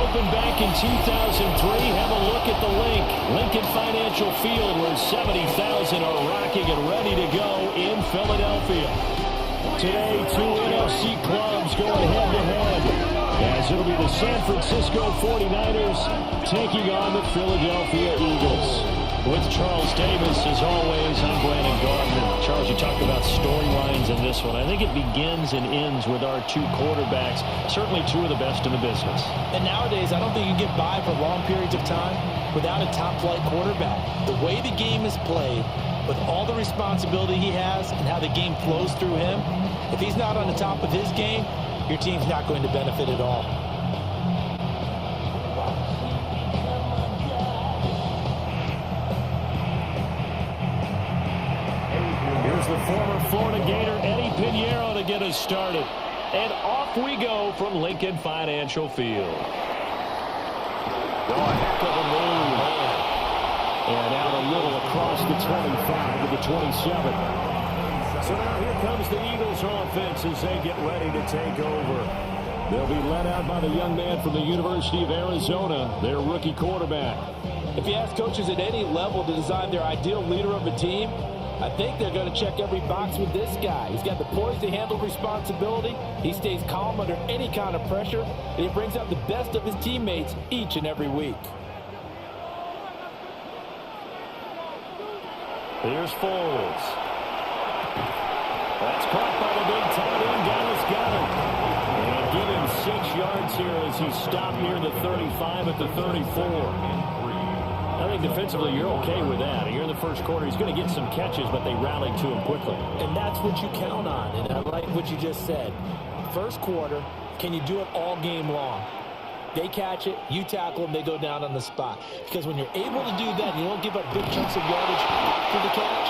opened back in 2003. Have a look at the link. Lincoln Financial Field, where 70,000 are rocking and ready to go in Philadelphia. Today, two NFC clubs going head-to-head, as it'll be the San Francisco 49ers taking on the Philadelphia Eagles. With Charles Davis, as always, I'm Brandon Gardner. Charles, you talked about storylines in this one. I think it begins and ends with our two quarterbacks, certainly two of the best in the business. And nowadays, I don't think you can get by for long periods of time without a top-flight quarterback. The way the game is played, with all the responsibility he has and how the game flows through him, if he's not on the top of his game, your team's not going to benefit at all. Here's the former Florida Gator, Eddie Pinheiro, to get us started. And off we go from Lincoln Financial Field. Oh, a heck of a move. And out a little across the 25 to the 27. So now here comes the Eagles offense as they get ready to take over. They'll be led out by the young man from the University of Arizona, their rookie quarterback. If you ask coaches at any level to design their ideal leader of a team, I think they're going to check every box with this guy. He's got the poise to handle responsibility. He stays calm under any kind of pressure, and he brings out the best of his teammates each and every week. Here's Foles. That's caught by the big tight end. Dallas got him. And give him 6 yards here as he stopped near the 35 at the 34. I think defensively you're okay with that. Here in the first quarter, he's going to get some catches, but they rallied to him quickly. And that's what you count on, and I like what you just said. First quarter, can you do it all game long? They catch it, you tackle them, they go down on the spot. Because when you're able to do that, and you don't give up big chunks of yardage after the catch,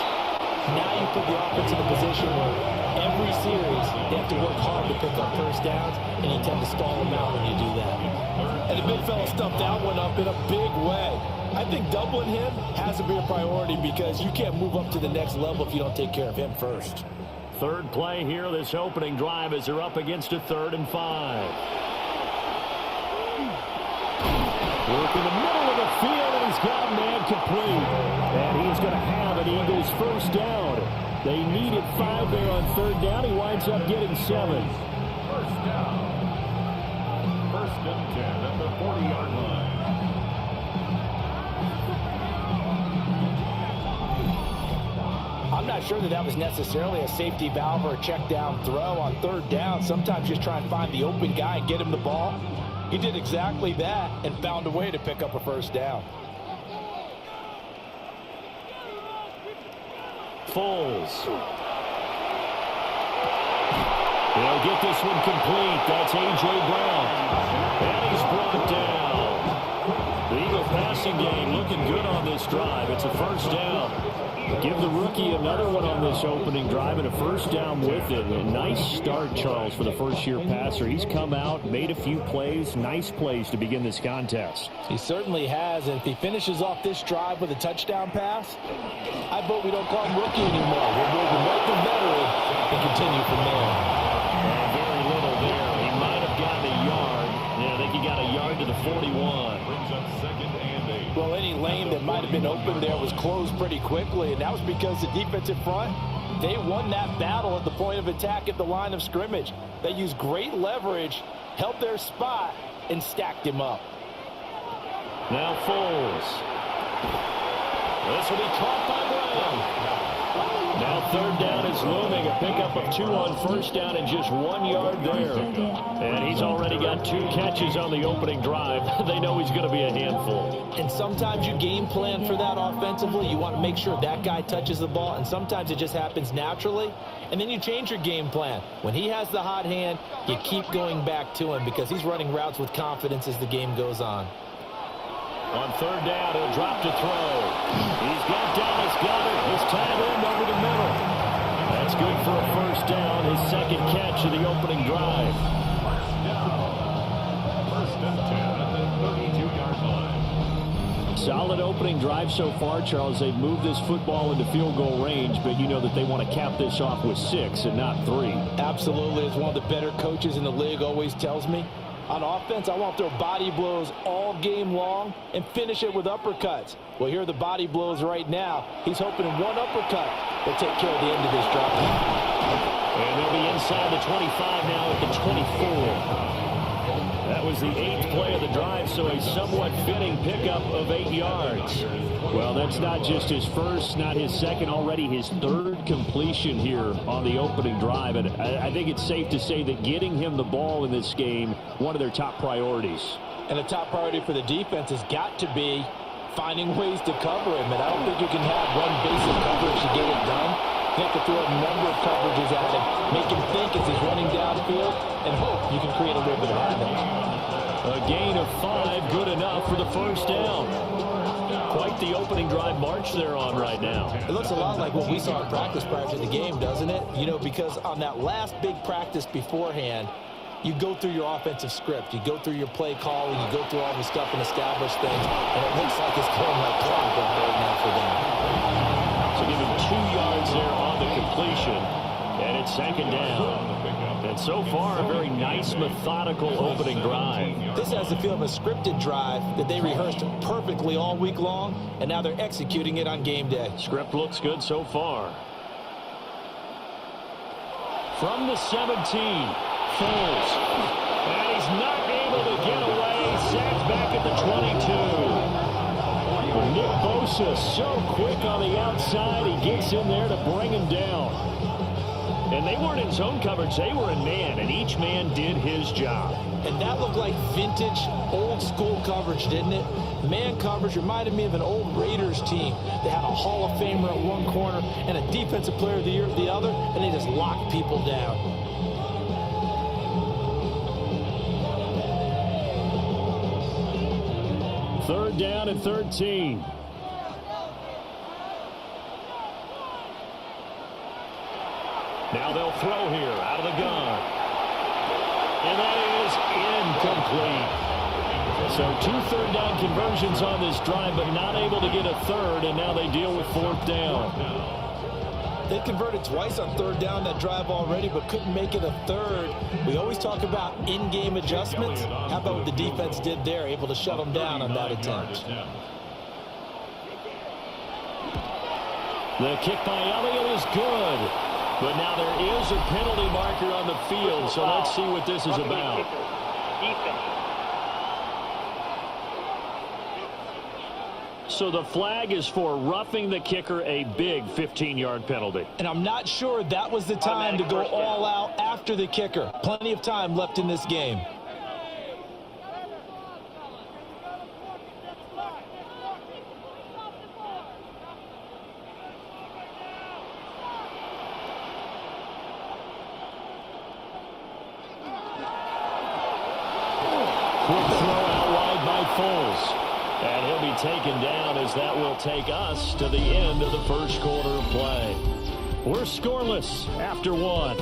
now you put the offense in a position where every series they have to work hard to pick up first downs, and you tend to stall them out when you do that. And the big fella stuffed that one up in a big way. I think doubling him has to be a priority because you can't move up to the next level if you don't take care of him first. Third play here, this opening drive, as they're up against a 3rd and 5. Work in the middle of the field, and he's got a man complete. And he's going to have an Eagles first down. They needed 5 there on 3rd down. He winds up getting 7. First down. 1st and 10 at the 40-yard line. I'm not sure that was necessarily a safety valve or a check down throw on 3rd down. Sometimes just try and find the open guy and get him the ball. He did exactly that and found a way to pick up a first down. Foles. They'll get this one complete. That's A.J. Brown. And he's brought down. The Eagle passing game looking good on this drive. It's a first down. Give the rookie another one on this opening drive and a first down with it. A nice start, Charles, for the first-year passer. He's come out, made a few plays, nice plays to begin this contest. He certainly has, and if he finishes off this drive with a touchdown pass, I vote we don't call him rookie anymore. We'll move him right to veteran and continue from there. Very little there. He might have gotten a yard. Yeah, I think he got a yard to the 41. Brings up 2nd and 8. Well, any lane that might have been open there was closed pretty quickly, and that was because the defensive front, they won that battle at the point of attack at the line of scrimmage. They used great leverage, held their spot, and stacked him up. Now Foles. This will be caught by Brown. Now 3rd down is looming. A pickup of 2 on 1st down and just 1 yard there. And he's already got 2 catches on the opening drive. They know he's going to be a handful. And sometimes you game plan for that offensively. You want to make sure that guy touches the ball, and sometimes it just happens naturally. And then you change your game plan. When he has the hot hand, you keep going back to him because he's running routes with confidence as the game goes on. On 3rd down, he'll drop to throw. He's got Dallas Goedert. His tight end over the middle. That's good for a first down. His 2nd catch of the opening drive. First and 10 at the 32-yard line. Solid opening drive so far, Charles. They've moved this football into field goal range, but you know that they want to cap this off with 6 and not 3. Absolutely. As one of the better coaches in the league always tells me, On offense, I want to throw body blows all game long and finish it with uppercuts. Well, here are the body blows right now. He's hoping one uppercut will take care of the end of this drive. And they'll be inside the 25 now at the 24. That was the 8th play of the drive, so a somewhat fitting pickup of 8 yards. Well, that's not just his first, not his second, already his 3rd completion here on the opening drive. And I think it's safe to say that getting him the ball in this game, one of their top priorities. And the top priority for the defense has got to be finding ways to cover him. And I don't think you can have one basic coverage to get it done. You have to throw a number of coverages at him, make him think as he's running downfield, and hope you can create a little bit of havoc. A gain of 5, good enough for the first down. Quite the opening drive march they're on right now. It looks a lot like what we saw in practice prior to the game, doesn't it? You know, because on that last big practice beforehand, you go through your offensive script. You go through your play call, and you go through all the stuff and establish things. And it looks like it's going like clockwork right now for them. So give him 2 yards there on the completion. And it's 2nd down. And so far, a very nice, methodical opening drive. This has the feel of a scripted drive that they rehearsed perfectly all week long, and now they're executing it on game day. Script looks good so far. From the 17, Foles. And he's not able to get away. Sacked back at the 22. Nick Bosa so quick on the outside. He gets in there to bring him down. And they weren't in zone coverage. They were in man, and each man did his job. And that looked like vintage, old-school coverage, didn't it? Man coverage reminded me of an old Raiders team. They had a Hall of Famer at one corner and a Defensive Player of the Year at the other, and they just locked people down. Third down and 13. Now they'll throw here out of the gun. And that is incomplete. So 2 third-down conversions on this drive, but not able to get a third, and now they deal with 4th down. They converted twice on 3rd down that drive already, but couldn't make it a 3rd. We always talk about in-game adjustments. How about what the defense did there, able to shut them down on that attempt? The kick by Elliott is good. But now there is a penalty marker on the field, so let's see what this is about. So the flag is for roughing the kicker, a big 15-yard penalty. And I'm not sure that was the time to go all out after the kicker. Plenty of time left in this game. Quick throw out wide by Foles. And he'll be taken down as that will take us to the end of the first quarter of play. We're scoreless after 1.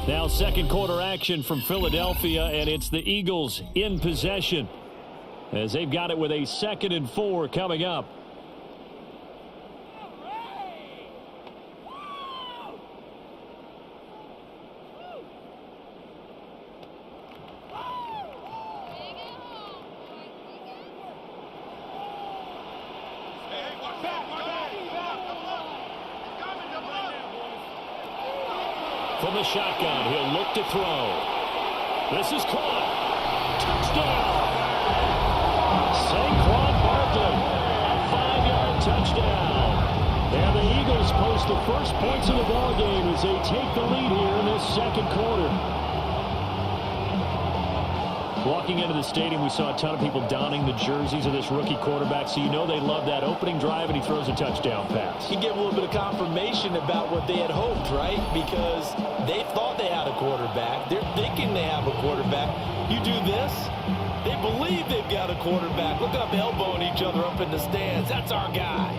Now 2nd quarter action from Philadelphia, and it's the Eagles in possession as they've got it with a 2nd and 4 coming up. From the shotgun, he'll look to throw. This is caught. Touchdown. Saquon Barkley, a 5-yard touchdown. And the Eagles post the first points of the ballgame as they take the lead here in this 2nd quarter. Walking into the stadium, we saw a ton of people donning the jerseys of this rookie quarterback, so you know they love that opening drive, and he throws a touchdown pass. He gave a little bit of confirmation about what they had hoped, right? Because they thought they had a quarterback. They're thinking they have a quarterback. You do this, they believe they've got a quarterback. Look up, elbowing each other up in the stands. That's our guy.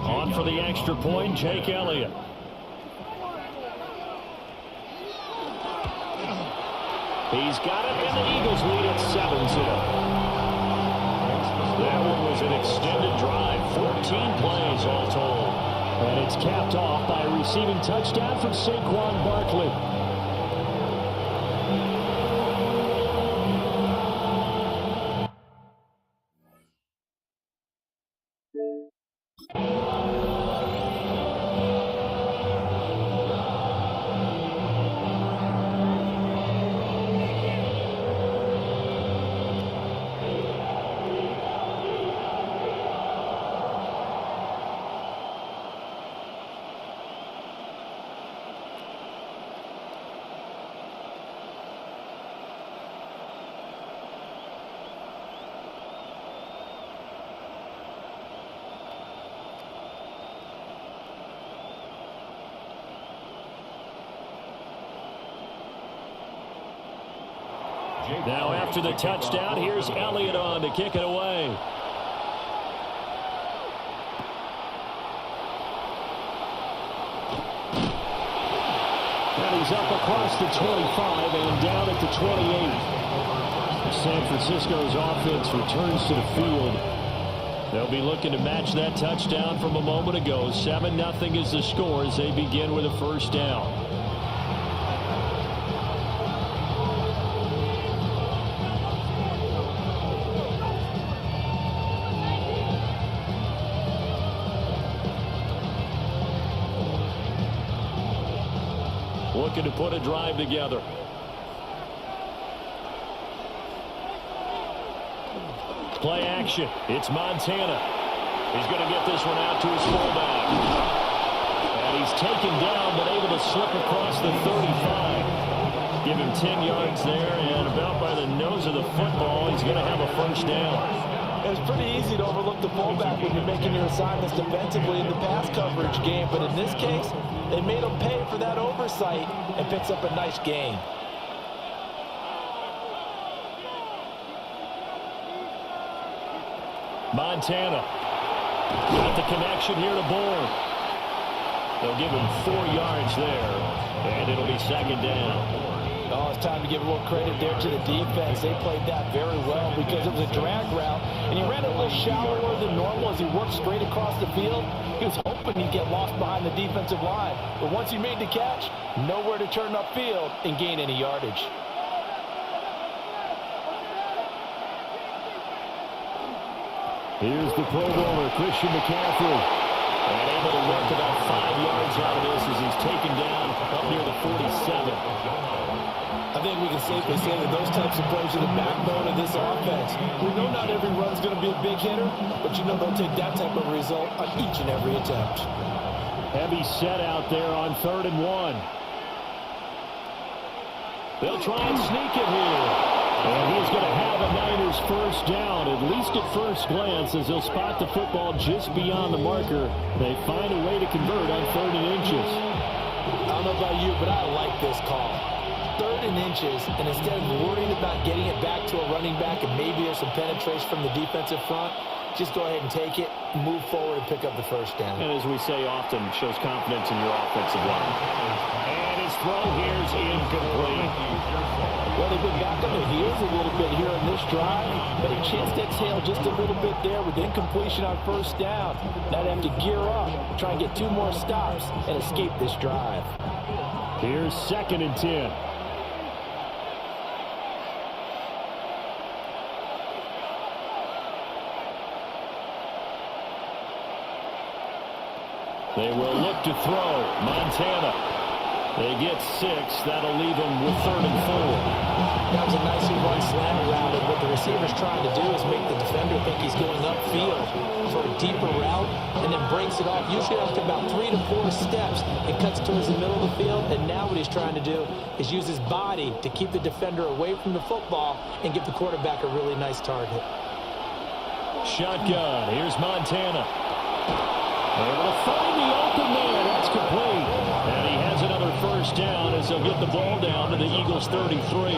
On for the extra point, Jake Elliott. He's got it, and the Eagles lead at 7-0. That one was an extended drive, 14 plays all told. And it's capped off by a receiving touchdown from Saquon Barkley. Now after the touchdown, here's Elliott on to kick it away. And he's up across the 25 and down at the 28. San Francisco's offense returns to the field. They'll be looking to match that touchdown from a moment ago. 7-0 is the score as they begin with a first down. Looking to put a drive together. Play action. It's Montana. He's going to get this one out to his fullback. And he's taken down, but able to slip across the 35. Give him 10 yards there, and about by the nose of the football, he's going to have a first down. It's pretty easy to overlook the fullback when you're making your assignments defensively in the pass coverage game, but in this case, they made him pay for that oversight and picks up a nice gain. Montana got the connection here to Bourne. They'll give him 4 yards there, and it'll be second down. Oh, it's time to give a little credit there to the defense. They played that very well because it was a drag route, and he ran it a little shallower than normal as he worked straight across the field. He was hoping he'd get lost behind the defensive line, but once he made the catch, nowhere to turn upfield and gain any yardage. Here's the Pro Bowler, Christian McCaffrey. And able to work about 5 yards out of this as he's taken down up near the 47. I think we can safely say that those types of plays are the backbone of this offense. We know not every run's going to be a big hitter, but you know they'll take that type of result on each and every attempt. Heavy set out there on 3rd and 1. They'll try and sneak it here. And he's going to have a Niners first down, at least at first glance, as they'll spot the football just beyond the marker. They find a way to convert on 3rd and inches. I don't know about you, but I like this call. 3rd and inches, and instead of worrying about getting it back to a running back and maybe there's some penetration from the defensive front, just go ahead and take it, move forward, and pick up the first down. And as we say often, shows confidence in your offensive line. And his throw here is incomplete. Well, they've been back on their heels a little bit here in this drive, but a chance to exhale just a little bit there with incompletion on first down. Now they have to gear up, try and get 2 more stops, and escape this drive. Here's 2nd and 10. They will look to throw. Montana. They get 6. That'll leave them with 3rd and 4. That was a nicely run slant route, and what the receiver's trying to do is make the defender think he's going upfield for a deeper route, and then breaks it off, usually after about 3 to 4 steps, and cuts towards the middle of the field, and now what he's trying to do is use his body to keep the defender away from the football and give the quarterback a really nice target. Shotgun. Here's Montana. Able to find the open man. That's complete. And he has another first down as they'll get the ball down to the Eagles' 33.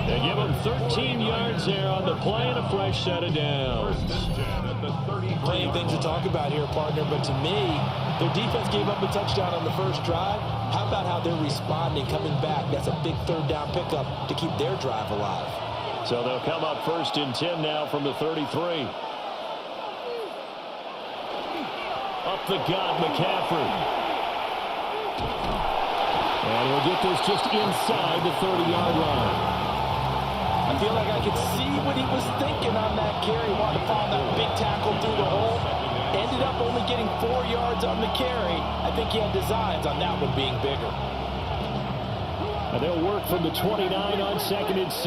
They give him 13 yards there on the play and a fresh set of downs. Plenty of things to talk about here, partner, but to me, their defense gave up a touchdown on the first drive. How about how they're responding, coming back? That's a big 3rd down pickup to keep their drive alive. So they'll come up 1st and 10 now from the 33. Up the gut, McCaffrey. And we'll get this just inside the 30-yard line. I feel like I could see what he was thinking on that carry. Wanted to find that big tackle through the hole. Ended up only getting 4 yards on the carry. I think he had designs on that one being bigger. And they'll work from the 29 on 2nd and 6.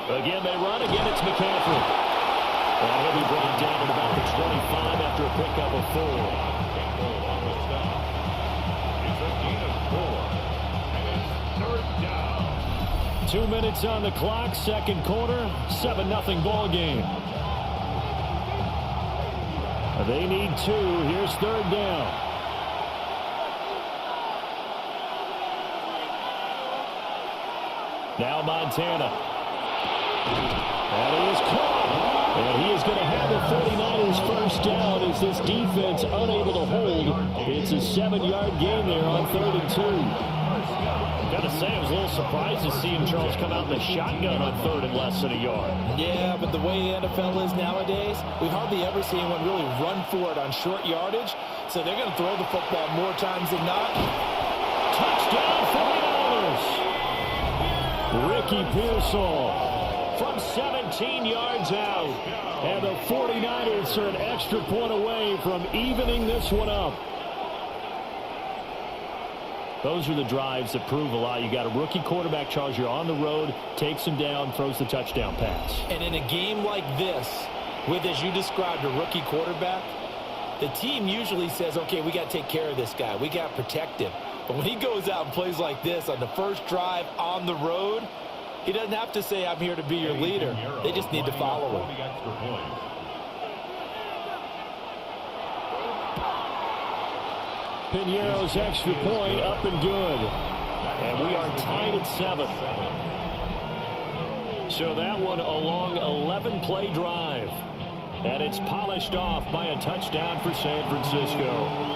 Again, they run. Again, it's McCaffrey. And he'll be brought down at about the 25 after a pickup of 4. On the stop. It's a gain of 4. And it's 3rd down. 2 minutes on the clock, second quarter, 7-0 ball game. They need 2. Here's 3rd down. Now Montana. And he is caught. And he is going to have the 49ers first down as this defense unable to hold. It's a 7-yard gain there on 3rd and 2. Gotta say, I was a little surprised to see him, Charles, come out in the shotgun on 3rd and less than a yard. Yeah, but the way the NFL is nowadays, we hardly ever see anyone really run for it on short yardage. So they're going to throw the football more times than not. Touchdown 49ers! Ricky Pearsall from 17 yards out. And the 49ers are an extra point away from evening this one up. Those are the drives that prove a lot. You got a rookie quarterback, Charles. You're on the road, takes him down, throws the touchdown pass. And in a game like this, with, as you described, a rookie quarterback, the team usually says, okay, we got to take care of this guy. We got to protect him. But when he goes out and plays like this on the first drive on the road, he doesn't have to say, I'm here to be your leader. They just need to follow him. Piñeiro's extra point up and good. And we are tied at 7. So that one a long 11-play drive. And it's polished off by a touchdown for San Francisco.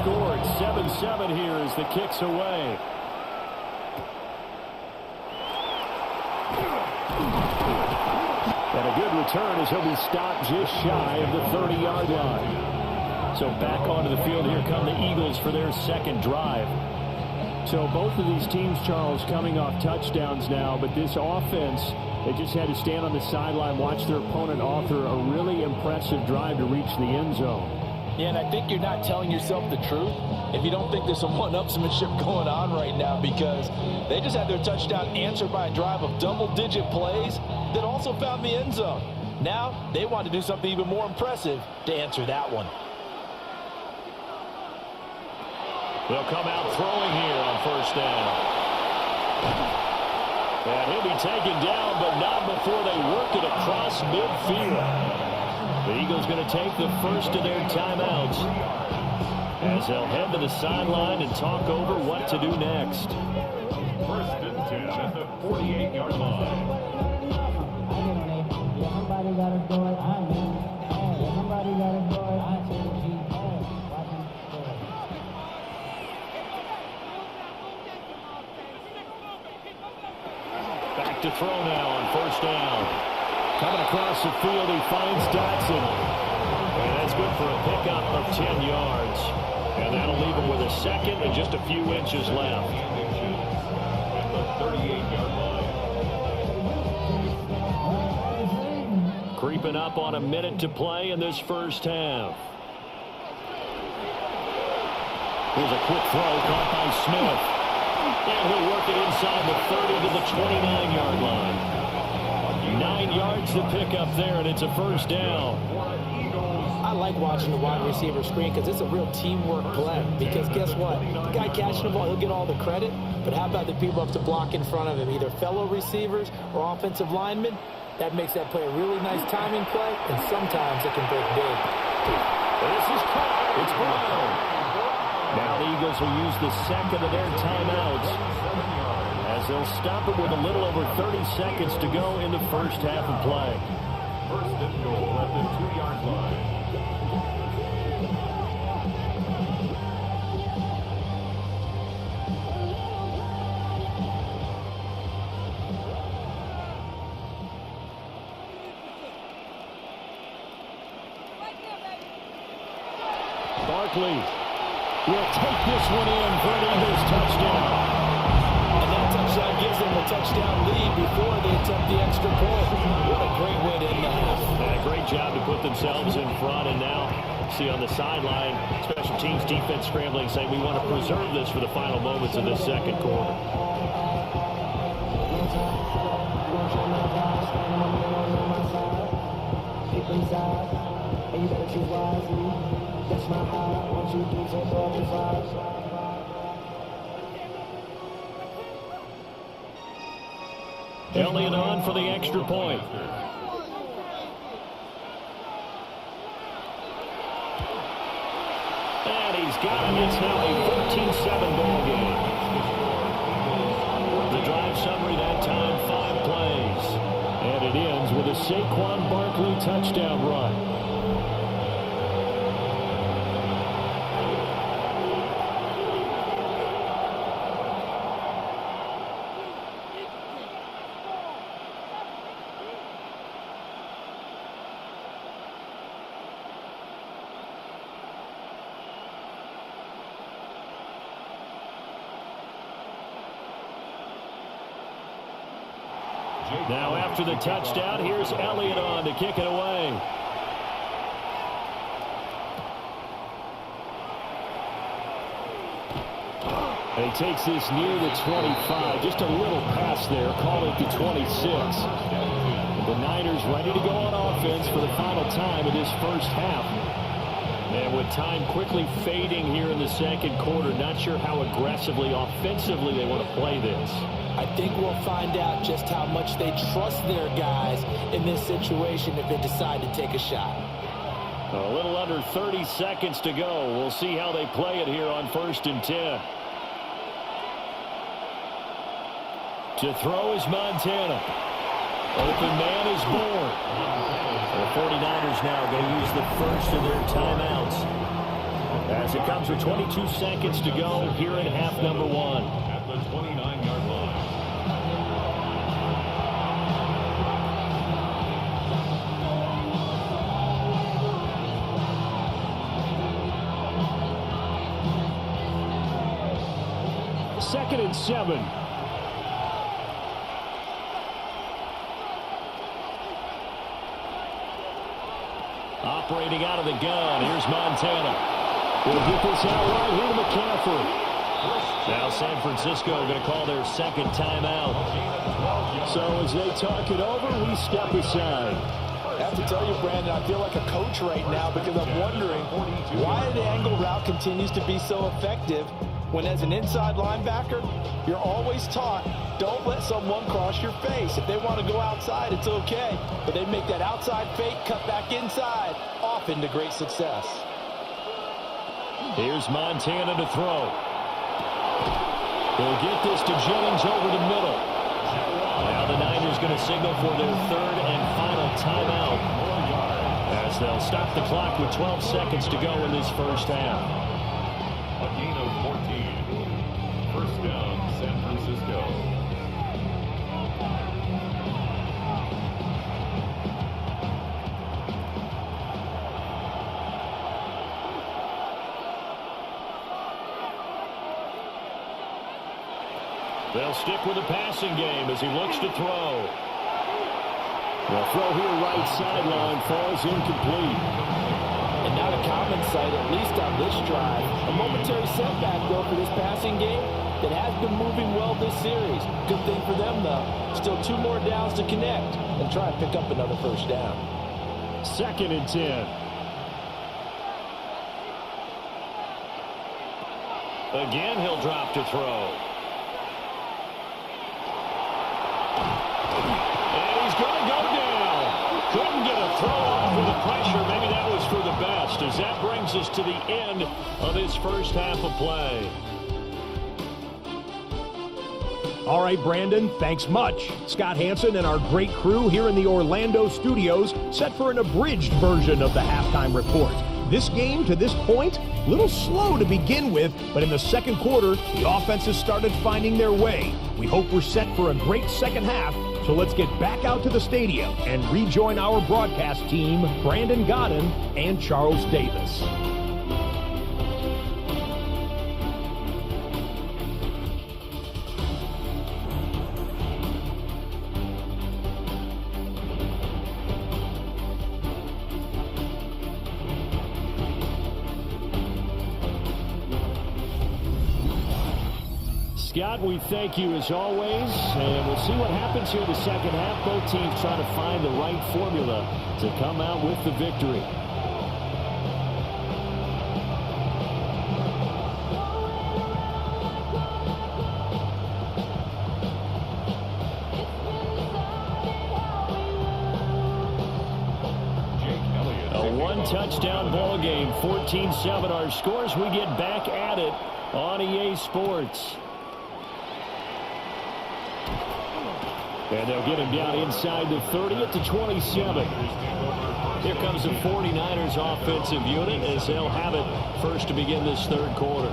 Scored 7-7 here as the kick's away. And a good return as he'll be stopped just shy of the 30-yard line. So back onto the field, here come the Eagles for their second drive. So both of these teams, Charles, coming off touchdowns now, but this offense, they just had to stand on the sideline, watch their opponent author a really impressive drive to reach the end zone. Yeah, and I think you're not telling yourself the truth if you don't think there's some one-upsmanship going on right now, because they just had their touchdown answered by a drive of double-digit plays that also found the end zone. Now they want to do something even more impressive to answer that one. They'll come out throwing here on first down. And he'll be taken down, but not before they work it across midfield. The Eagles going to take the first of their timeouts as they'll head to the sideline and talk over what to do next. 1st and 10 at the 48-yard line. Somebody got to do it. Somebody got to do it. Back to throw now on first down. Coming across the field, he finds Dotson. And that's good for a pickup of 10 yards. And that'll leave him with a second and just a few inches left. At the 38-yard line. Creeping up on a minute to play in this first half. Here's a quick throw caught by Smith. And he'll work it inside the 30 to the 29-yard line. 9 yards to pick up there, and it's a first down. I like watching the wide receiver screen because it's a real teamwork play. Because guess what? The guy catching the ball, he'll get all the credit. But how about the people up to block in front of him, either fellow receivers or offensive linemen? That makes that play a really nice timing play, and sometimes it can break big. This is caught. It's Brown. Now the Eagles will use the second of their timeouts as they'll stop it with a little over 30 seconds to go in the first half of play. First and goal at the 2-yard line. Barkley will take this one in for an Eagles touchdown. And that touchdown gives them a touchdown lead before they attempt the extra point. What a great way to end the half. And a great job to put themselves in front. And now, see on the sideline, special teams defense scrambling, saying we want to preserve this for the final moments of this second quarter. Elliott on for the extra point. And he's got it. It's now a 14-7 ball game. The drive summary that time, 5 plays. And it ends with a Saquon Barkley touchdown run. Now after the touchdown, here's Elliott on to kick it away. And he takes this near the 25. Just a little pass there. Call it the 26. The Niners ready to go on offense for the final time of this first half. And with time quickly fading here in the second quarter, not sure how aggressively, offensively they want to play this. I think we'll find out just how much they trust their guys in this situation if they decide to take a shot. A little under 30 seconds to go. We'll see how they play it here on 1st and 10. To throw is Montana. Open man is born. The 49ers now going to use the first of their timeouts as it comes with 22 seconds to go here in half number 1. At the 29-yard line. Second and 7. Operating out of the gun. Here's Montana. We'll get this out right here to McCaffrey. Now San Francisco going to call their second timeout. So as they talk it over, we step aside. I have to tell you, Brandon, I feel like a coach right now because I'm wondering why the angle route continues to be so effective when as an inside linebacker, you're always taught, don't let someone cross your face. If they want to go outside, it's okay. But they make that outside fake, cut back inside, off into great success. Here's Montana to throw. He'll get this to Jennings over the middle. Now the Niners going to signal for their third and final timeout as they'll stop the clock with 12 seconds to go in this first half. A gain of 14. First down, San Francisco. They'll stick with the passing game as he looks to throw. The throw here right sideline falls incomplete. And not a common sight, at least on this drive. A momentary setback, though, for this passing game that has been moving well this series. Good thing for them, though. Still 2 more downs to connect and try and pick up another first down. Second and 10. Again, he'll drop to throw. And he's going to go down. Couldn't get a throw off with the pressure. Maybe that was for the best as that brings us to the end of this first half of play. All right, Brandon, thanks much. Scott Hansen and our great crew here in the Orlando studios set for an abridged version of the halftime report. This game, to this point, a little slow to begin with, but in the second quarter, the offenses started finding their way. We hope we're set for a great second half, so let's get back out to the stadium and rejoin our broadcast team, Brandon Godden and Charles Davis. Scott, we thank you as always, and we'll see what happens here in the second half. Both teams trying to find the right formula to come out with the victory. A one-touchdown ball game, 14-7 our scores. We get back at it on EA Sports. And they'll get him down inside the 30 at the 27. Here comes the 49ers offensive unit as they'll have it first to begin this third quarter.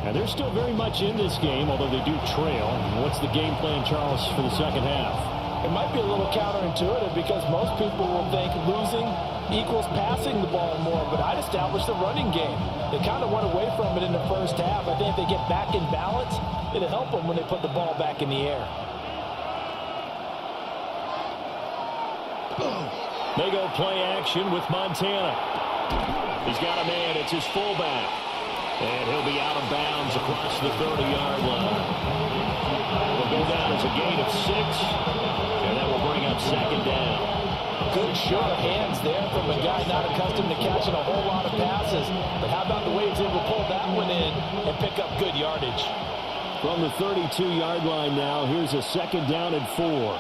And they're still very much in this game, although they do trail. What's the game plan, Charles, for the second half? It might be a little counterintuitive because most people will think losing equals passing the ball more, but I'd establish the running game. They kind of went away from it in the first half. I think if they get back in balance, it'll help them when they put the ball back in the air. They go play action with Montana. He's got a man. It's his fullback. And he'll be out of bounds across the 30-yard line. Will go down as a gain of 6. And that will bring up second down. Good show of hands there from a guy not accustomed to catching a whole lot of passes. But how about the way he's able to pull that one in and pick up good yardage? From the 32-yard line now, here's a second down and 4.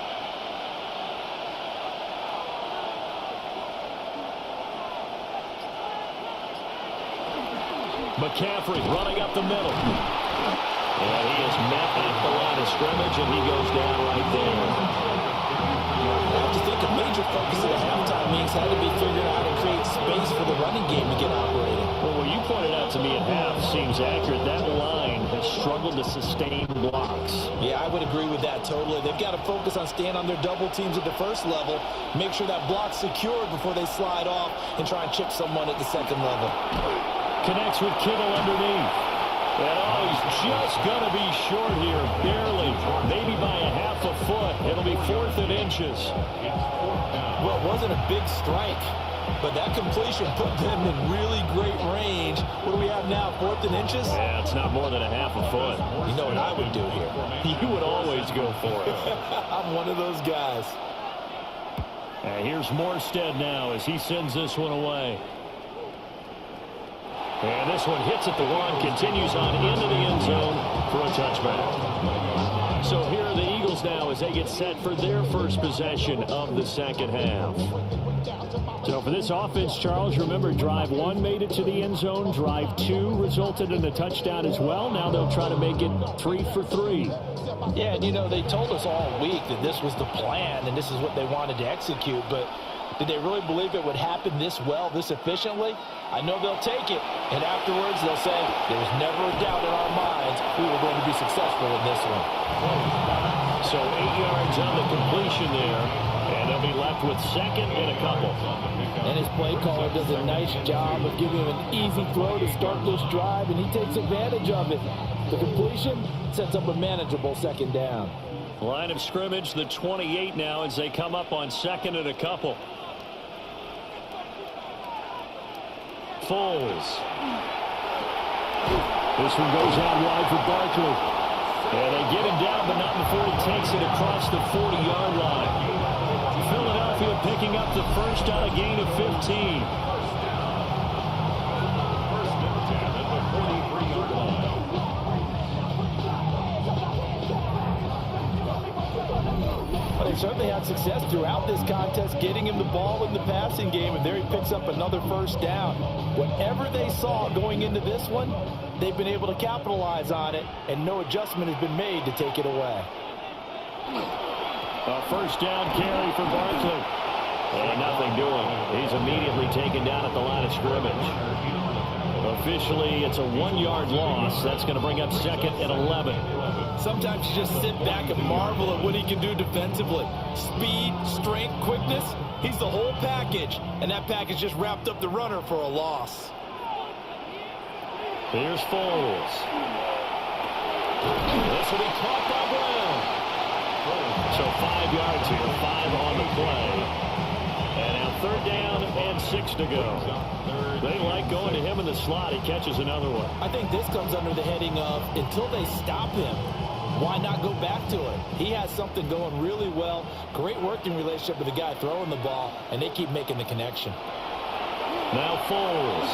McCaffrey running up the middle. And he is met at the line of scrimmage, and he goes down right there. I have to think a major focus of the halftime meetings had to be figuring out how to create space for the running game to get operating. Well, what you pointed out to me at half seems accurate. That line has struggled to sustain blocks. Yeah, I would agree with that totally. They've got to focus on staying on their double teams at the first level, make sure that block's secured before they slide off and try and chip someone at the second level. Connects with Kittle underneath. And he's just going to be short here, barely, maybe by a half a foot. It'll be 4th and inches. Well, it wasn't a big strike, but that completion put them in really great range. What do we have now, 4th and inches? Yeah, it's not more than a half a foot. You know what I would do here? You would always go for it. I'm one of those guys. And here's Morstead now as he sends this one away. And this one hits at the 1, continues on into the end zone for a touchback. So here are the Eagles now as they get set for their first possession of the second half. So for this offense, Charles, remember drive 1 made it to the end zone. Drive 2 resulted in a touchdown as well. Now they'll try to make it 3 for 3. Yeah, and you know, they told us all week that this was the plan and this is what they wanted to execute, but did they really believe it would happen this well, this efficiently? I know they'll take it, and afterwards they'll say, there was never a doubt in our minds we were going to be successful in this one. So 8 yards on the completion there, and they'll be left with second and a couple. And his play caller does a nice job of giving him an easy throw to start this drive, and he takes advantage of it. The completion sets up a manageable second down. Line of scrimmage, the 28 now as they come up on second and a couple. Foles. This one goes out wide for Barkley. And they get him down, but not before he takes it across the 40-yard line. Philadelphia picking up the first on a gain of 15. Well, they certainly had success throughout this contest, getting him the ball in the passing game, and there he picks up another first down. Whatever they saw going into this one, they've been able to capitalize on it, and no adjustment has been made to take it away. A first down carry for Barkley. And nothing doing. He's immediately taken down at the line of scrimmage. Officially, it's a 1-yard loss. That's going to bring up 2nd and 11. Sometimes you just sit back and marvel at what he can do defensively. Speed, strength, quickness. He's the whole package. And that package just wrapped up the runner for a loss. Here's Foles. This will be caught by Brown. So 5 yards here, 5 on the play. And now 3rd down and 6 to go. They like going to him in the slot. He catches another one. I think this comes under the heading of, until they stop him, why not go back to it? He has something going really well. Great working relationship with the guy throwing the ball, and they keep making the connection. Now Foles.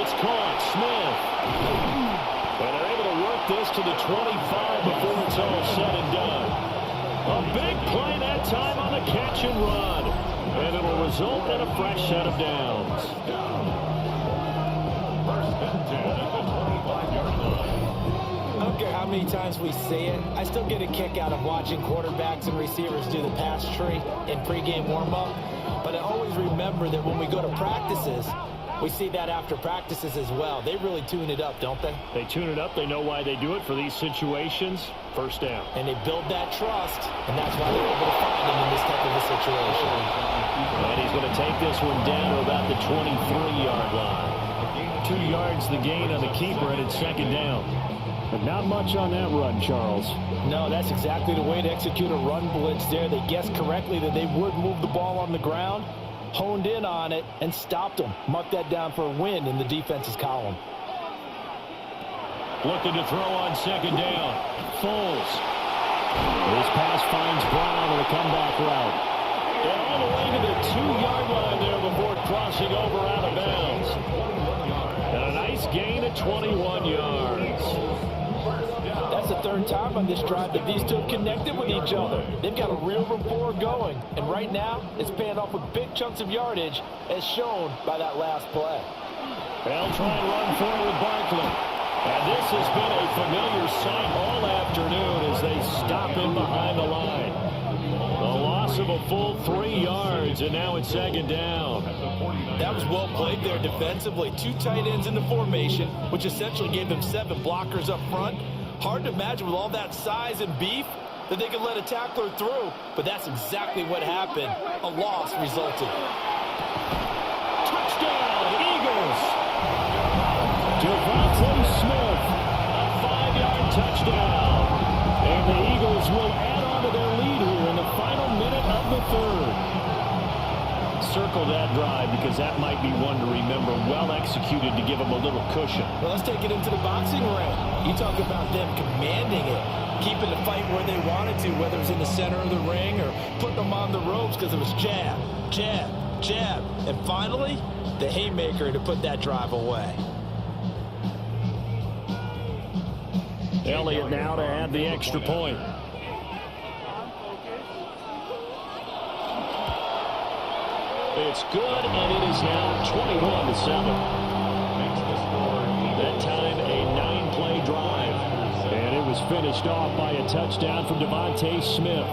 It's caught. Smith. And they're able to work this to the 25 before it's all said and done. A big play that time on the catch and run. And it'll result in a fresh set of downs. I don't care how many times we see it. I still get a kick out of watching quarterbacks and receivers do the pass tree in pregame warm-up. But I always remember that when we go to practices, we see that after practices as well. They really tune it up, don't they? They tune it up. They know why they do it for these situations. First down. And they build that trust, and that's why they're able to find him in this type of a situation. And he's going to take this one down to about the 23-yard line. 2 yards the gain on the keeper, and it's 2nd down. But not much on that run, Charles. No, that's exactly the way to execute a run blitz there. They guessed correctly that they would move the ball on the ground, honed in on it, and stopped them. Mark that down for a win in the defense's column. Looking to throw on 2nd down. Foles. This pass finds Brown on a comeback route. And all the way to the 2-yard line there before crossing over out of bounds. And a nice gain of 21 yards. That's the 3rd time on this drive that these two have connected with each other. They've got a real rapport going. And right now, it's paying off with big chunks of yardage, as shown by that last play. They'll try and run forward with Barkley. And this has been a familiar sight all afternoon as they stop him behind the line. A loss of a full 3 yards, and now it's 2nd down. That was well played there defensively. 2 tight ends in the formation, which essentially gave them 7 blockers up front. Hard to imagine with all that size and beef that they could let a tackler through, but that's exactly what happened. A loss resulted. Touchdown, Eagles! Devontae Smith, a 5-yard touchdown. And the Eagles will add on to their lead here in the final minute of the 3rd. Circle that drive because that might be one to remember. Well executed to give them a little cushion. Well, let's take it into the boxing ring. You talk about them commanding it, keeping the fight where they wanted to, whether it's in the center of the ring or putting them on the ropes because it was jab, jab, jab. And finally, the haymaker to put that drive away. Elliott now to add the extra point. It's good, and it is now 21-7. That time, a 9-play drive. And it was finished off by a touchdown from Devontae Smith.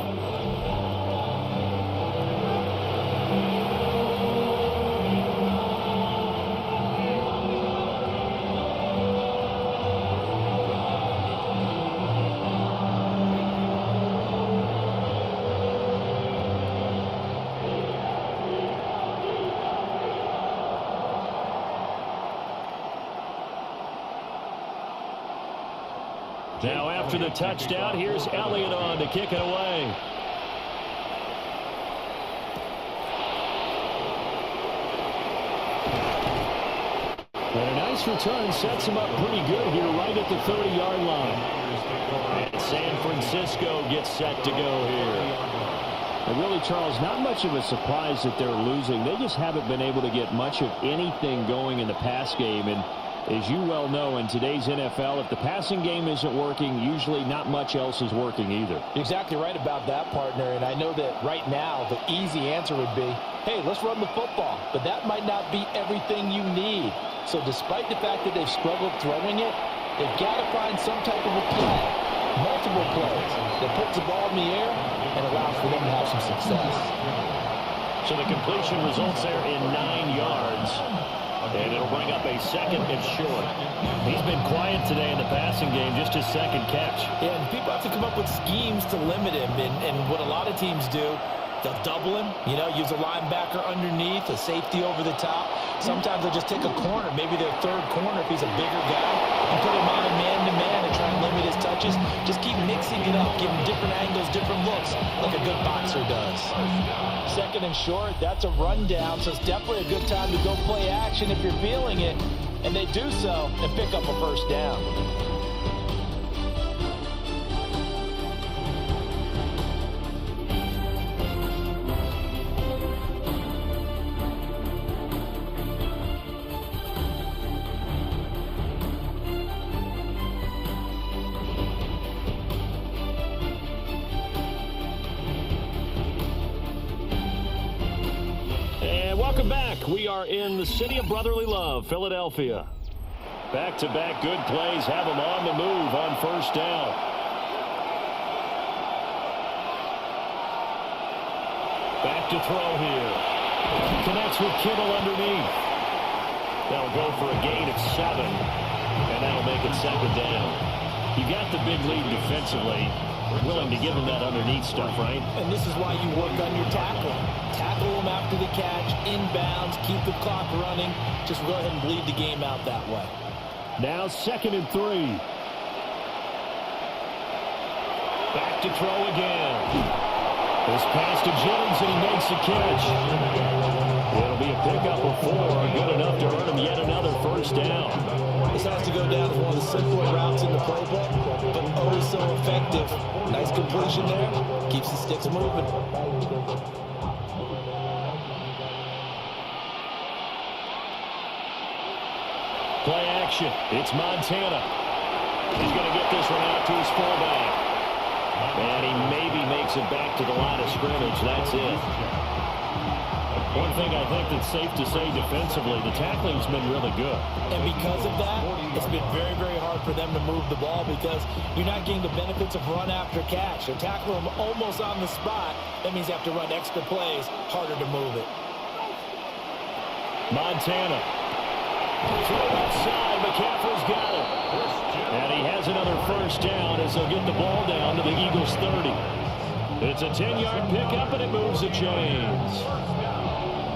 Now after the touchdown, here's Elliott on to kick it away. And a nice return sets him up pretty good here right at the 30-yard line. And San Francisco gets set to go here. And really, Charles, not much of a surprise that they're losing. They just haven't been able to get much of anything going in the pass game. And As you well know, in today's NFL, if the passing game isn't working, usually not much else is working either. You're exactly right about that, partner. And I know that right now the easy answer would be, hey, let's run the football. But that might not be everything you need. So despite the fact that they've struggled throwing it, they've got to find some type of a play, multiple plays, that puts the ball in the air and allows for them to have some success. So the completion results there in 9 yards. And it'll bring up a second and short. He's been quiet today in the passing game, just his second catch. Yeah, and people have to come up with schemes to limit him. And what a lot of teams do, they'll double him, use a linebacker underneath, a safety over the top. Sometimes they'll just take a corner, maybe their third corner if he's a bigger guy, and put him on a man-to-man and try and limit his touches. Just keep mixing it up, give him different angles, different looks, like a good boxer does. Second and short, that's a rundown, so it's definitely a good time to go play action if you're feeling it. And they do so and pick up a first down. Welcome back. We are in the city of brotherly love, Philadelphia. Back-to-back good plays have them on the move on first down. Back to throw here. Connects with Kittle underneath. That'll go for a gain of 7, and that'll make it second down. You got the big lead defensively. Willing to give him that underneath stuff, right? And this is why you work on your tackling. Tackle him after the catch, inbounds, keep the clock running. Just go ahead and bleed the game out that way. Now 2nd and 3. Back to throw again. This pass to Jennings, and he makes the catch. It'll be a pickup of 4, good enough to earn him yet another first down. This has to go down as one of the simpler routes in the playbook, but oh so effective. Nice completion there. Keeps the sticks moving. Play action. It's Montana. He's going to get this one out to his fullback. And he maybe makes it back to the line of scrimmage. That's it. One thing I think that's safe to say defensively, the tackling's been really good. And because of that, it's been very, very hard for them to move the ball because you're not getting the benefits of run after catch. They're tackling them almost on the spot. That means you have to run extra plays, harder to move it. Montana. Throw outside, McCaffrey's got it. And he has another first down as they'll get the ball down to the Eagles' 30. It's a 10-yard pickup, and it moves the chains.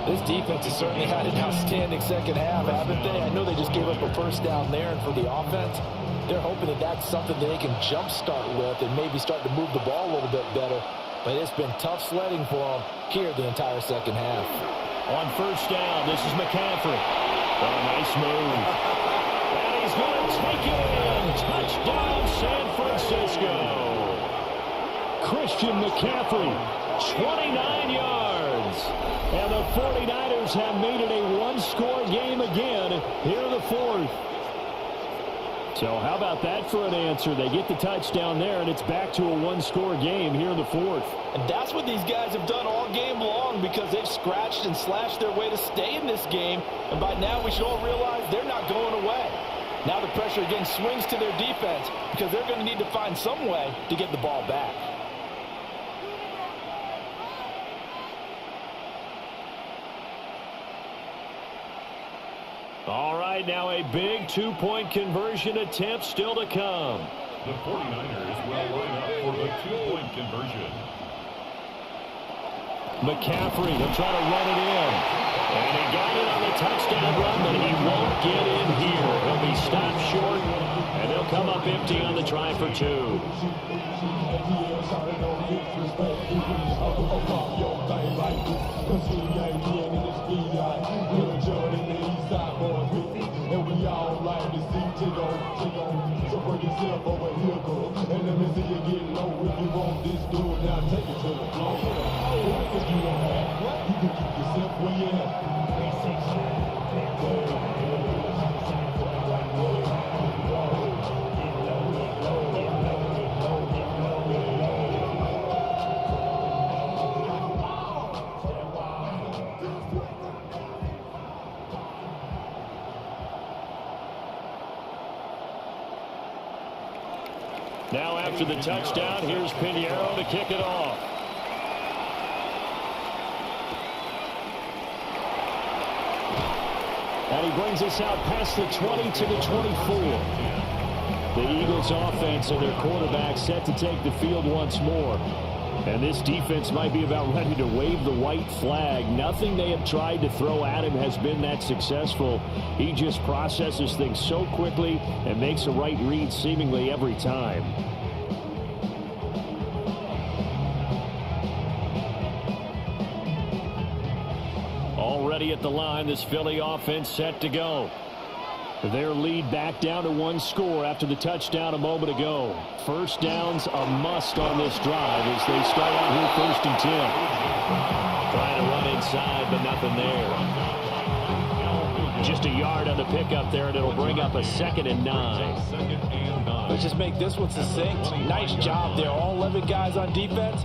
This defense has certainly had an outstanding second half, haven't they? I know they just gave up a first down there, and for the offense, they're hoping that that's something that they can jumpstart with and maybe start to move the ball a little bit better. But it's been tough sledding for them here the entire second half. On first down, this is McCaffrey. Oh, nice move. And he's going to take it in. Touchdown, San Francisco. Christian McCaffrey, 29 yards. And the 49ers have made it a one-score game again here in the 4th. So how about that for an answer? They get the touchdown there, and it's back to a one-score game here in the 4th. And that's what these guys have done all game long because they've scratched and slashed their way to stay in this game. And by now we should all realize they're not going away. Now the pressure again swings to their defense because they're going to need to find some way to get the ball back. All right, now a big two-point conversion attempt still to come. The 49ers will line up for the two-point conversion. McCaffrey will try to run it in. And he got it on the touchdown run, but he won't get in here. He'll be stopped short, and they'll come up empty on the try for 2. after the touchdown. Here's Pinheiro to kick it off. And he brings us out past the 20 to the 24. The Eagles offense and their quarterback set to take the field once more. And this defense might be about ready to wave the white flag. Nothing they have tried to throw at him has been that successful. He just processes things so quickly and makes a right read seemingly every time. Already at the line, this Philly offense set to go. Their lead back down to one score after the touchdown a moment ago. First down's a must on this drive as they start out here 1st and 10. Trying to run inside, but nothing there. Just a yard on the pickup there, and it'll bring up a 2nd and 9. Let's just make this one succinct. Nice job there. All 11 guys on defense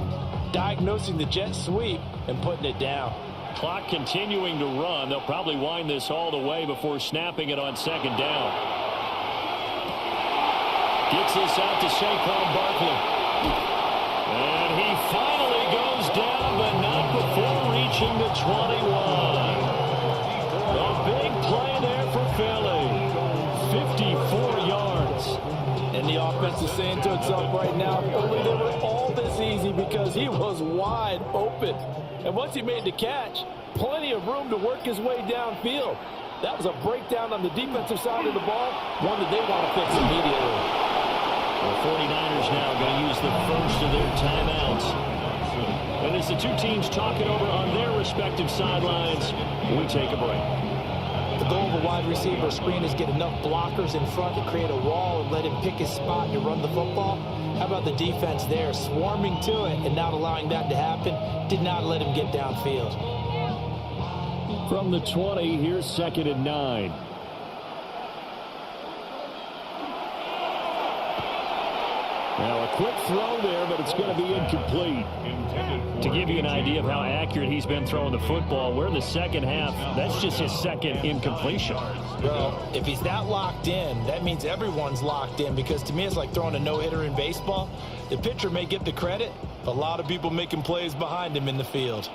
diagnosing the jet sweep and putting it down. Clock continuing to run. They'll probably wind this all the way before snapping it on 2nd down. Gets this out to Saquon Barkley. And he finally goes down, but not before reaching the 21. A big play there for Philly. 54 yards. And the offense is saying to itself right now, if only they were all this easy, because he was wide open. And once he made the catch, plenty of room to work his way downfield. That was a breakdown on the defensive side of the ball, one that they want to fix immediately. The 49ers now going to use the first of their timeouts. And as the two teams talk it over on their respective sidelines, we take a break. The goal of a wide receiver screen is get enough blockers in front to create a wall and let him pick his spot to run the football. How about the defense there, swarming to it and not allowing that to happen? Did not let him get downfield. From the 20, here's 2nd and 9. Now a quick throw there, but it's going to be incomplete. To give you an idea of how accurate he's been throwing the football, we're in the second half. That's just his 2nd incompletion. Well, if he's that locked in, that means everyone's locked in, because to me it's like throwing a no-hitter in baseball. The pitcher may get the credit, but a lot of people making plays behind him in the field.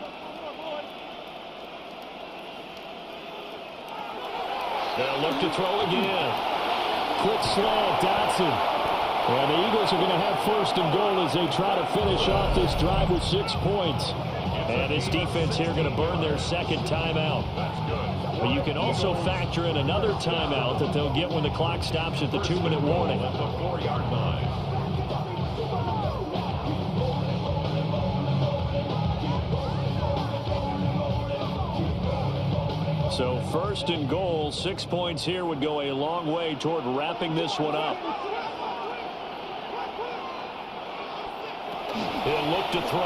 They'll look to throw again. Quick slant, Dotson. And the Eagles are going to have 1st and goal as they try to finish off this drive with 6 points. And this defense here going to burn their 2nd timeout. But you can also factor in another timeout that they'll get when the clock stops at the 2-minute warning. So 1st and goal, 6 points here would go a long way toward wrapping this one up. He'll look to throw.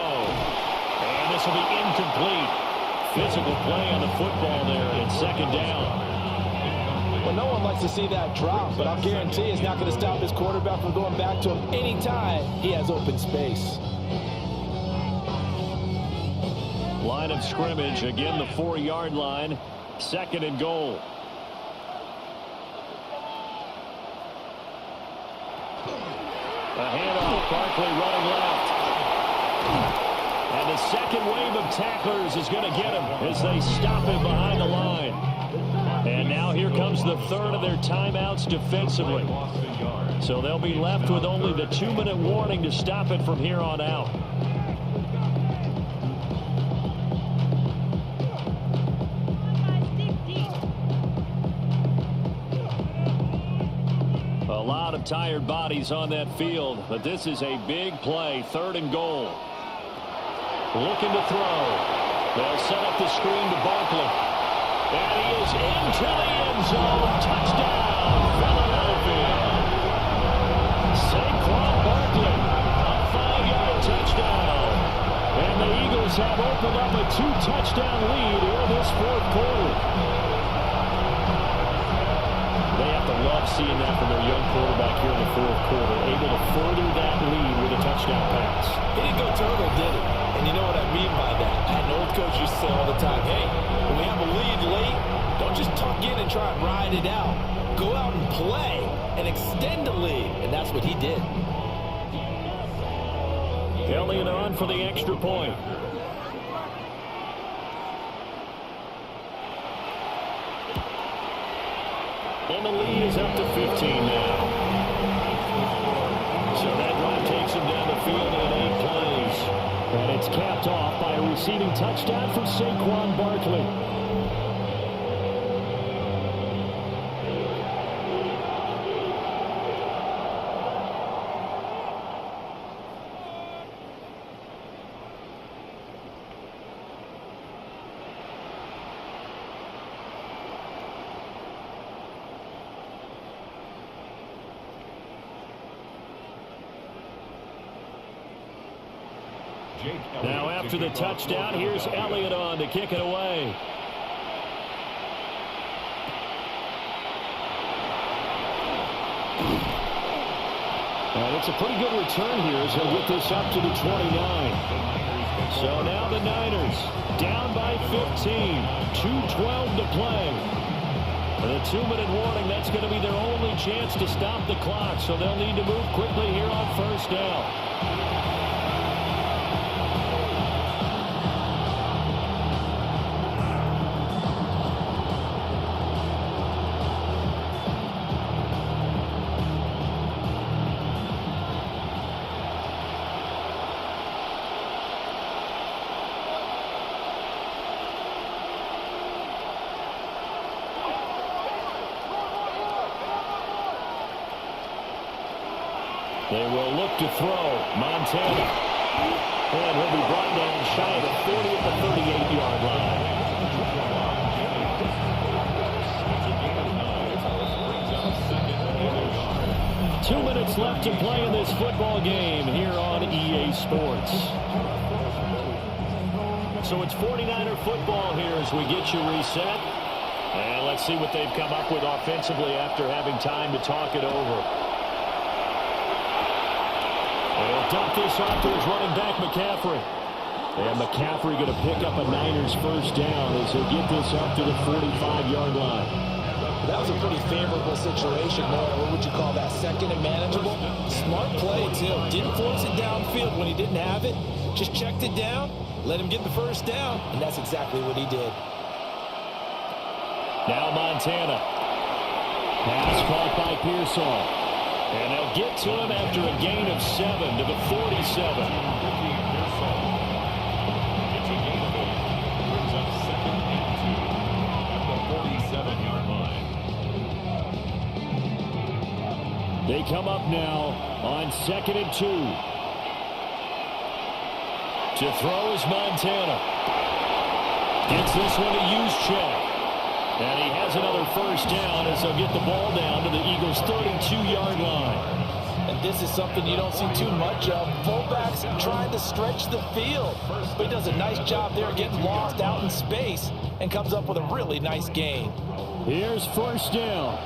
And this will be incomplete. Physical play on the football there, and 2nd down. Well, no one likes to see that drop, but I'll guarantee it's not going to stop his quarterback from going back to him anytime he has open space. Line of scrimmage, again the 4-yard line. 2nd and goal. A handoff, Barkley running left. And the second wave of tacklers is going to get him as they stop him behind the line. And now here comes the 3rd of their timeouts defensively. So they'll be left with only the 2-minute warning to stop it from here on out. A lot of tired bodies on that field, but this is a big play. 3rd and goal. Looking to throw. They'll set up the screen to Barkley. And he is into the end zone. Touchdown, Philadelphia. Saquon Barkley, a 5-yard touchdown. And the Eagles have opened up a 2-touchdown lead in this 4th quarter. They have to love seeing that from their young quarterback here in the 4th quarter, able to further that lead with a touchdown pass. He didn't go turtle, did he? And you know what I mean by that. An old coach used to say all the time, hey, when we have a lead late, don't just tuck in and try and ride it out. Go out and play and extend the lead. And that's what he did. Elliott on for the extra point. And the lead is up to 15 now. So that drive takes him down the field in 8 plays. And it's capped off by a receiving touchdown for Saquon Barkley. Now after the touchdown, here's Elliott on to kick it away. And it's a pretty good return here as he'll get this up to the 29. So now the Niners down by 15. 2:12 to play. With a 2-minute warning, that's going to be their only chance to stop the clock. So they'll need to move quickly here on first down. They will look to throw. Montana. And he'll be brought down shy of the 40 at the 38-yard line. 2 minutes left to play in this football game here on EA Sports. So it's 49er football here as we get you reset. And let's see what they've come up with offensively after having time to talk it over. He'll dump this off to his running back, McCaffrey. And McCaffrey going to pick up a Niners first down as he'll get this up to the 45-yard line. That was a pretty favorable situation there. What would you call that? Second and manageable? Smart play, too. Didn't force it downfield when he didn't have it. Just checked it down, let him get the first down, and that's exactly what he did. Now Montana. Pass caught by Pearsall. And they'll get to him after a gain of 7 to the 47. It's a gain of 8. Brings up 2nd and 2 at the 47-yard line. They come up now on 2nd and 2. To throw is Montana. Gets this one to Juszczyk. And he has another first down as they'll get the ball down to the Eagles' 32-yard line. And this is something you don't see too much of. Fullbacks trying to stretch the field. But he does a nice job there getting lost out in space and comes up with a really nice gain. Here's first down.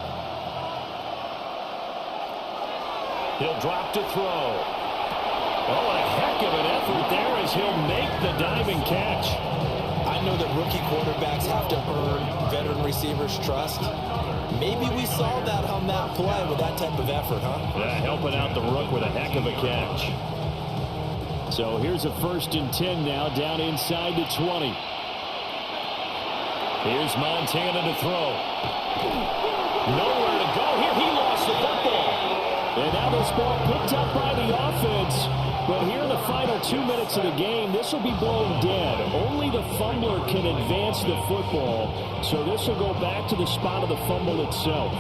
He'll drop to throw. Oh, a heck of an effort there as he'll make the diving catch. I know that rookie quarterbacks have to earn veteran receivers' trust. Maybe we saw that on that play with that type of effort, huh? Yeah, helping out the rook with a heck of a catch. So here's a 1st and 10 now down inside the 20. Here's Montana to throw. Nowhere to go here. He lost the football. And now this ball picked up by the offense. But here in the final 2 minutes of the game, this will be blown dead. Only the fumbler can advance the football. So this will go back to the spot of the fumble itself.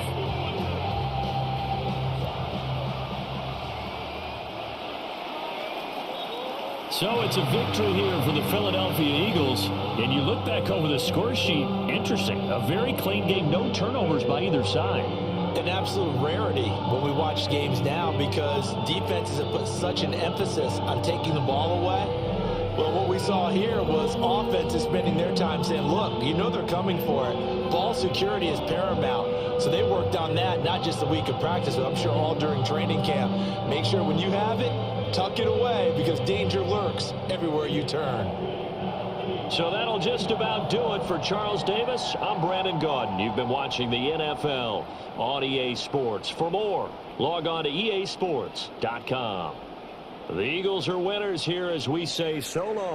So it's a victory here for the Philadelphia Eagles. And you look back over the score sheet, interesting. A very clean game, no turnovers by either side. An absolute rarity when we watch games now because defenses have put such an emphasis on taking the ball away. Well, what we saw here was offenses spending their time saying, look, you know they're coming for it. Ball security is paramount. So they worked on that not just a week of practice, but I'm sure all during training camp. Make sure when you have it, tuck it away because danger lurks everywhere you turn. So that'll just about do it for Charles Davis. I'm Brandon Gaudin. You've been watching the NFL on EA Sports. For more, log on to easports.com. The Eagles are winners here as we say so long.